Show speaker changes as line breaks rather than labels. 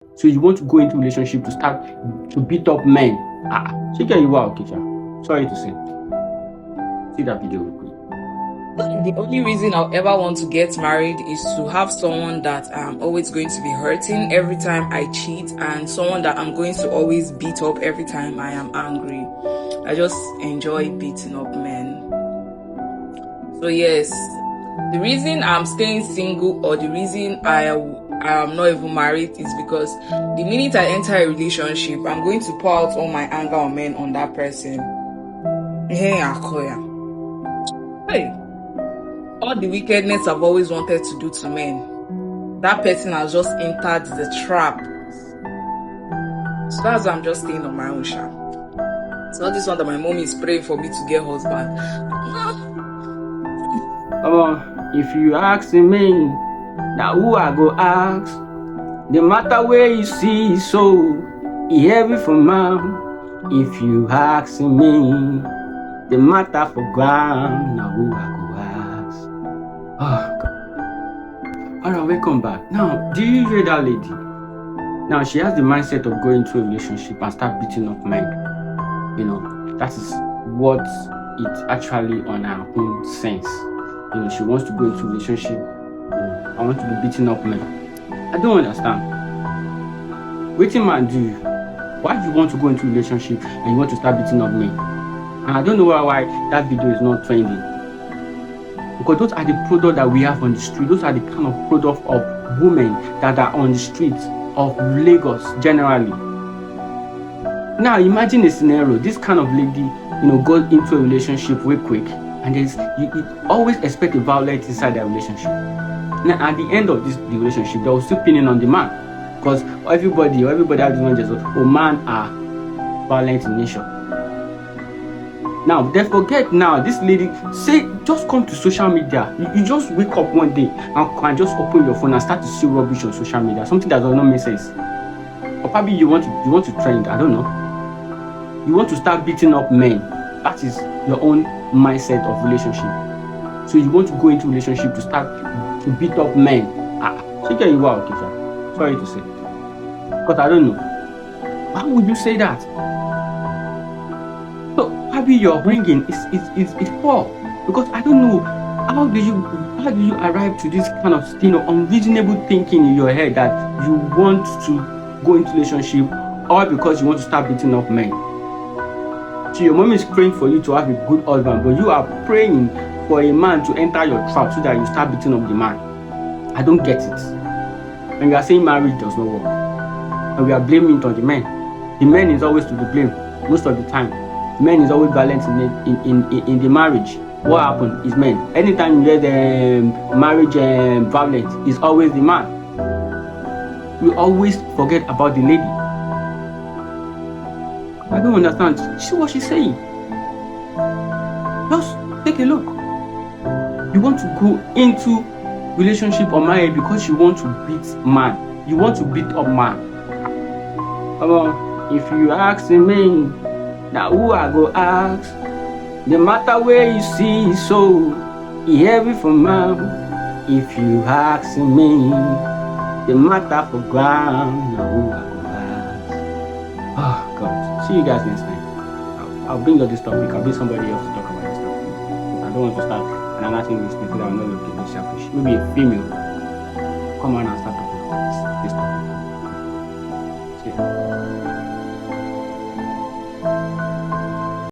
So you want to go into relationship to start to beat up men. She get you out, okay, sorry to say. See that video real quick.
The only reason I'll ever want to get married is to have someone that I'm always going to be hurting every time I cheat, and someone that I'm going to always beat up every time I am angry. I just enjoy beating up men. So yes, the reason I'm staying single, or the reason I am not even married, is because the minute I enter a relationship, I'm going to pour out all my anger on men on that person. Hey, all the wickedness I've always wanted to do to men, that person has just entered the trap. So that's why I'm just staying on my own sha. It's not this one that my mom is praying for me to get husband.
If you ask me, now who I go ask? The matter where you see so heavy for man. If you ask me, the matter for ground, now who I go ask? Alright, welcome back. Now, do you hear that lady? Now, she has the mindset of going to a relationship and start beating up men. You know, that is what it actually on her own sense. You know, she wants to go into a relationship. I want to be beating up men. I don't understand. Waiting man do. Why do you want to go into a relationship and you want to start beating up men? And I don't know why that video is not trending. Because those are the products that we have on the street. Those are the kind of products of women that are on the streets of Lagos generally. Now imagine a scenario. This kind of lady, goes into a relationship real quick, and you always expect a violence inside that relationship. Now at the end of the relationship, they will still pinning on the man. Because everybody has this one just, men are violent in nature. Now, they forget now, this lady, say, just come to social media. You just wake up one day and just open your phone and start to see rubbish on social media. Something that does not make sense. Or probably you want to trend, I don't know. You want to start beating up men. That is your own mindset of relationship. So you want to go into relationship to start to beat up men. She get you out, okay, sorry to say. Because I don't know. Why would you say that? So probably your bringing is poor. Because I don't know, how do you arrive to this kind of unreasonable thinking in your head that you want to go into relationship all because you want to start beating up men? So your mom is praying for you to have a good husband, but you are praying for a man to enter your trap so that you start beating up the man. I don't get it. And we are saying marriage does not work, and we are blaming it on the men. The man is always to be blamed most of the time. The man is always violent in the marriage. What happened is men. Anytime you hear the marriage violence, it's always the man. We always forget about the lady. I don't understand. See what she's saying. Just take a look. You want to go into relationship or marriage because you want to beat man. You want to beat up man. If you ask me, now who I go ask? The matter where you see so heavy for man. If you ask me, the matter for ground. Now who I go ask? God. See you guys next time. I'll bring up this topic. I'll bring somebody else to talk about this topic. I don't want to start another thing with people that are not looking selfish. Maybe a female come on and start talking about this topic. See you.